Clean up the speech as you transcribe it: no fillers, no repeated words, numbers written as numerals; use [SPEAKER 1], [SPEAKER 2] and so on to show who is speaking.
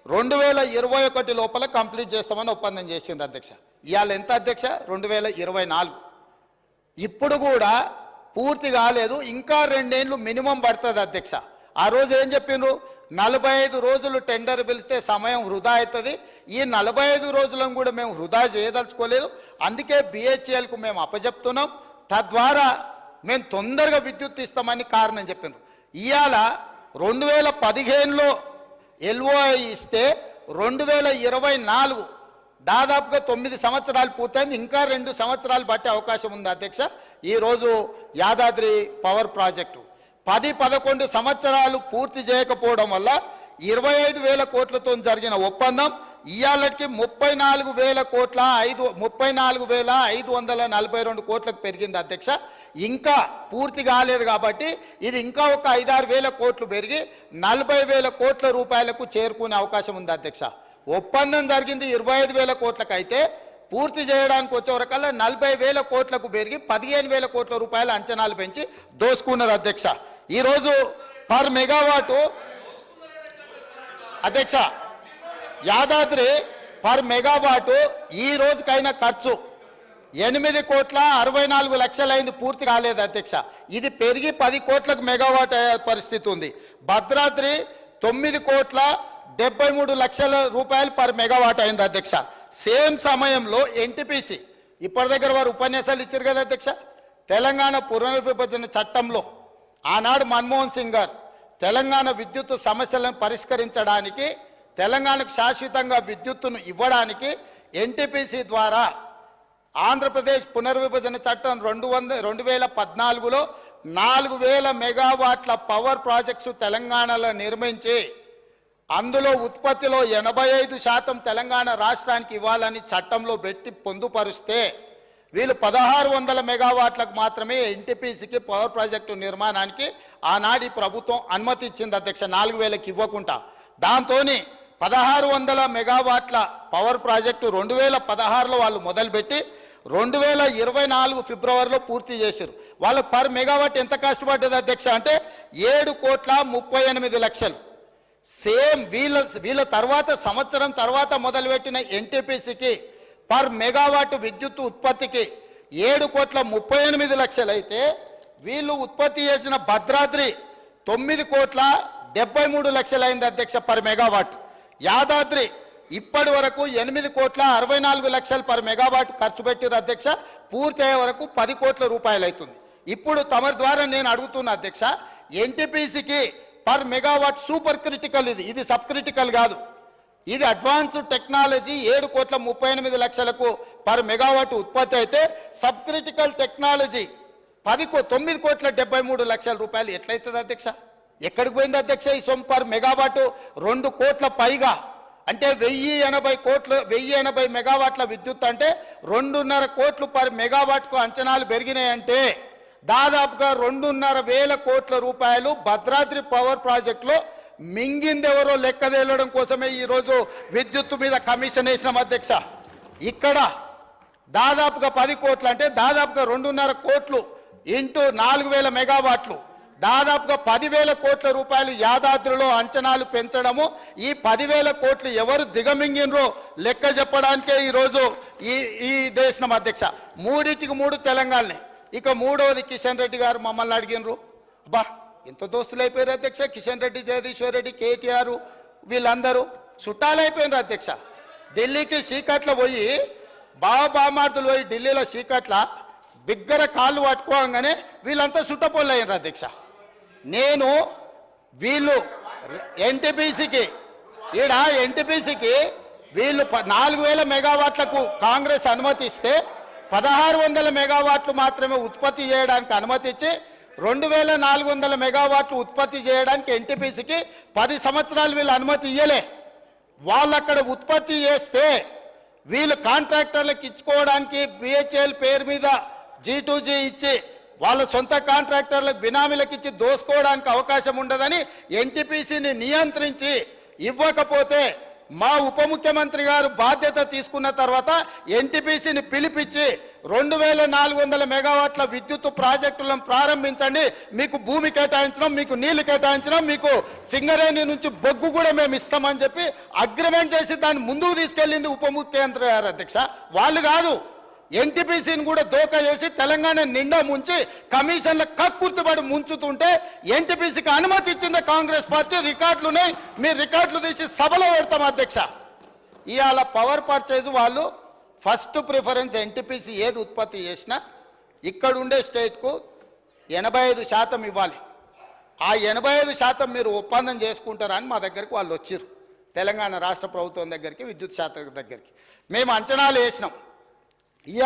[SPEAKER 1] 2021 లోపల కంప్లీట్ చేస్తామని ఒప్పందం చేసిండ్రు అధ్యక్ష. ఇవాళ ఎంత అధ్యక్ష? 2024. ఇప్పుడు కూడా పూర్తి కాలేదు, ఇంకా 2 ఏళ్ళు మినిమం పడుతుంది అధ్యక్ష. ఆ రోజు ఏం చెప్పిండ్రు? 45 రోజులు టెండర్ పిలిస్తే సమయం వృధా అవుతుంది. ఈ 45 రోజులను కూడా మేము వృధా చేయదలుచుకోలేదు. అందుకే BHELకు మేము అప్పచెప్తున్నాం, తద్వారా మేము తొందరగా విద్యుత్ ఇస్తామని కారణం చెప్పిండ్రు. ఇవాళ 2015లో LOI ఇస్తే 2024 దాదాపుగా 9 సంవత్సరాలు పూర్తయింది. ఇంకా 2 సంవత్సరాలు పట్టే అవకాశం ఉంది అధ్యక్ష. ఈరోజు యాదాద్రి పవర్ ప్రాజెక్టు 10-11 సంవత్సరాలు పూర్తి చేయకపోవడం వల్ల 25,000 కోట్లతో జరిగిన ఒప్పందం ఇవాళకి 34,542 కోట్లకు పెరిగింది అధ్యక్ష. ఇంకా పూర్తి కాలేదు కాబట్టి ఇది ఇంకా ఒక 5-6 వేల కోట్లు పెరిగి 40,000 కోట్ల రూపాయలకు చేరుకునే అవకాశం ఉంది అధ్యక్ష. ఒప్పందం జరిగింది 25,000 కోట్లకు అయితే పూర్తి చేయడానికి వచ్చే వరకల్లా 40,000 కోట్లకు పెరిగి 15,000 కోట్ల రూపాయల అంచనాలు పెంచి దోసుకున్నారు అధ్యక్ష. ఈరోజు పర్ మెగావాటు అధ్యక్ష యాదాద్రి పర్ మెగావాటు ఈ రోజుకైనా ఖర్చు 8,64,00,000 అయింది, పూర్తి కాలేదు అధ్యక్ష. ఇది పెరిగి 10 కోట్లకు మెగావాట్ అయ్యే పరిస్థితి ఉంది. భద్రాద్రి 9,73,00,000 రూపాయలు పర్ మెగావాట్ అయింది అధ్యక్ష. సేమ్ సమయంలో NTPC ఇప్పటి దగ్గర వారు ఉపన్యాసాలు ఇచ్చారు కదా అధ్యక్ష. తెలంగాణ పునర్విభజన చట్టంలో ఆనాడు మన్మోహన్ సింగ్ గారు తెలంగాణ విద్యుత్ సమస్యలను పరిష్కరించడానికి, తెలంగాణకు శాశ్వతంగా విద్యుత్తును ఇవ్వడానికి NTPC ద్వారా ఆంధ్రప్రదేశ్ పునర్విభజన చట్టం 2014లో 4,000 మెగావాట్ల పవర్ ప్రాజెక్ట్స్ తెలంగాణలో నిర్మించి అందులో ఉత్పత్తిలో 85% తెలంగాణ రాష్ట్రానికి ఇవ్వాలని చట్టంలో పెట్టి పొందుపరిస్తే వీళ్ళు 1,600 మెగావాట్లకు మాత్రమే NTPCకి పవర్ ప్రాజెక్టు నిర్మాణానికి ఆనాటి ప్రభుత్వం అనుమతి ఇచ్చింది అధ్యక్ష, 4,000కి ఇవ్వకుండా. దాంతో 1,600 మెగావాట్ల పవర్ ప్రాజెక్టు 2016లో వాళ్ళు మొదలుపెట్టి 2024 ఫిబ్రవరిలో పూర్తి చేశారు. వాళ్ళకు పర్ మెగావాట్ ఎంత కష్టపడ్డది అధ్యక్ష అంటే 7,38,00,000. సేమ్ వీళ్ళ తర్వాత సంవత్సరం తర్వాత మొదలుపెట్టిన NTPCకి పర్ మెగావాట్ విద్యుత్ ఉత్పత్తికి 7,38,00,000 అయితే వీళ్ళు ఉత్పత్తి చేసిన భద్రాద్రి 9,73,00,000 అయింది అధ్యక్ష పర్ మెగావాట్. యాదాద్రి ఇప్పటి వరకు 8,64,00,000 పర్ మెగావాట్ ఖర్చు పెట్టిన అధ్యక్ష. పూర్తి అయ్యే వరకు 10 కోట్ల రూపాయలు అవుతుంది. ఇప్పుడు తమరి ద్వారా నేను అడుగుతున్నా అధ్యక్ష, NTPCకి పర్ మెగావాట్ సూపర్ క్రిటికల్, ఇది సబ్ క్రిటికల్ కాదు, ఇది అడ్వాన్స్డ్ టెక్నాలజీ 7,38,00,000కు పర్ మెగావాట్ ఉత్పత్తి అయితే సబ్ క్రిటికల్ టెక్నాలజీ 9,73,00,000 రూపాయలు ఎట్లయితుంది అధ్యక్ష? ఎక్కడికి పోయింది అధ్యక్ష ఈ సొమ్ము? పర్ మెగావాట్ 2 కోట్ల పైగా అంటే 1,080 మెగావాట్ల విద్యుత్ అంటే 2.5 కోట్లు పర్ మెగావాట్కు అంచనాలు పెరిగినాయంటే దాదాపుగా 2,500 కోట్ల రూపాయలు భద్రాద్రి పవర్ ప్రాజెక్టులో మింగిందెవరో లెక్కదేలడం కోసమే ఈరోజు విద్యుత్తు మీద కమిషన్ వేసినాం అధ్యక్ష. ఇక్కడ దాదాపుగా 10 కోట్లు అంటే దాదాపుగా 2.5 కోట్లు ఇంటూ 4,000 మెగావాట్లు దాదాపుగా 10,000 కోట్ల రూపాయలు యాదాద్రిలో అంచనాలు పెంచడము. ఈ 10,000 కోట్లు ఎవరు దిగమింగినరో లెక్క చెప్పడానికే ఈరోజు ఈ దేశం అధ్యక్ష. 3 తెలంగాణనే. ఇక మూడవది కిషన్ రెడ్డి గారు మమ్మల్ని అడిగినరు. అబ్బా ఎంత దోస్తులు అయిపోయారు అధ్యక్ష, కిషన్ రెడ్డి, జగదీశ్వర్ రెడ్డి, KTR వీళ్ళందరూ చుట్టాలు అయిపోయినారు అధ్యక్ష. ఢిల్లీకి సీకట్ల పోయి బామార్దులు పోయి ఢిల్లీలో సీకట్ల బిగ్గర కాళ్ళు పట్టుకోగానే వీళ్ళంతా చుట్టపోళ్ళు అయ్యారు అధ్యక్ష. నేను వీళ్ళు NTPCకి వీళ్ళు 4,000 మెగావాట్లకు కాంగ్రెస్ అనుమతి ఇస్తే 1,600 మెగావాట్లు మాత్రమే ఉత్పత్తి చేయడానికి అనుమతి ఇచ్చి 2,400 మెగావాట్లు ఉత్పత్తి చేయడానికి NTPCకి 10 సంవత్సరాలు వీళ్ళు అనుమతి ఇయ్యలే. వాళ్ళు అక్కడ ఉత్పత్తి చేస్తే వీళ్ళు కాంట్రాక్టర్లకు ఇచ్చుకోవడానికి BHEL పేరు మీద G2G ఇచ్చి వాళ్ళ సొంత కాంట్రాక్టర్లకు బినామీలకు ఇచ్చి దోసుకోవడానికి అవకాశం ఉండదని NTPCని నియంత్రించి ఇవ్వకపోతే మా ఉప ముఖ్యమంత్రి గారు బాధ్యత తీసుకున్న తర్వాత ఎన్టీపీసీని పిలిపించి 2400 మెగావాట్ల విద్యుత్ ప్రాజెక్టులను ప్రారంభించండి, మీకు భూమి కేటాయించడం, మీకు నీళ్లు కేటాయించడం, మీకు సింగరేణి నుంచి బొగ్గు కూడా మేము ఇస్తామని చెప్పి అగ్రిమెంట్ చేసి దాన్ని ముందుకు తీసుకెళ్ళింది ఉప ముఖ్యమంత్రి గారు అధ్యక్ష. వాళ్ళు కాదు, ఎన్టీపీసీని కూడా దోకా చేసి తెలంగాణ నిండా ముంచి కమిషన్ల కక్కుర్తిపడి ముంచుతుంటే ఎన్టీపీసీకి అనుమతి ఇచ్చింది కాంగ్రెస్ పార్టీ. రికార్డులున్నాయి, మీరు రికార్డులు తీసి సభలో పెడతాం అధ్యక్ష. ఇవాళ పవర్ పర్చేజ్ వాళ్ళు ఫస్ట్ ప్రిఫరెన్స్ ఎన్టీపీసీ ఏది ఉత్పత్తి చేసినా ఇక్కడుండే స్టేట్కు 85% ఇవ్వాలి. ఆ 85% మీరు ఒప్పందం చేసుకుంటారని మా దగ్గరికి వాళ్ళు వచ్చారు, తెలంగాణ రాష్ట్ర ప్రభుత్వం దగ్గరికి, విద్యుత్ శాఖ దగ్గరికి. మేము అంచనాలు వేసినాం.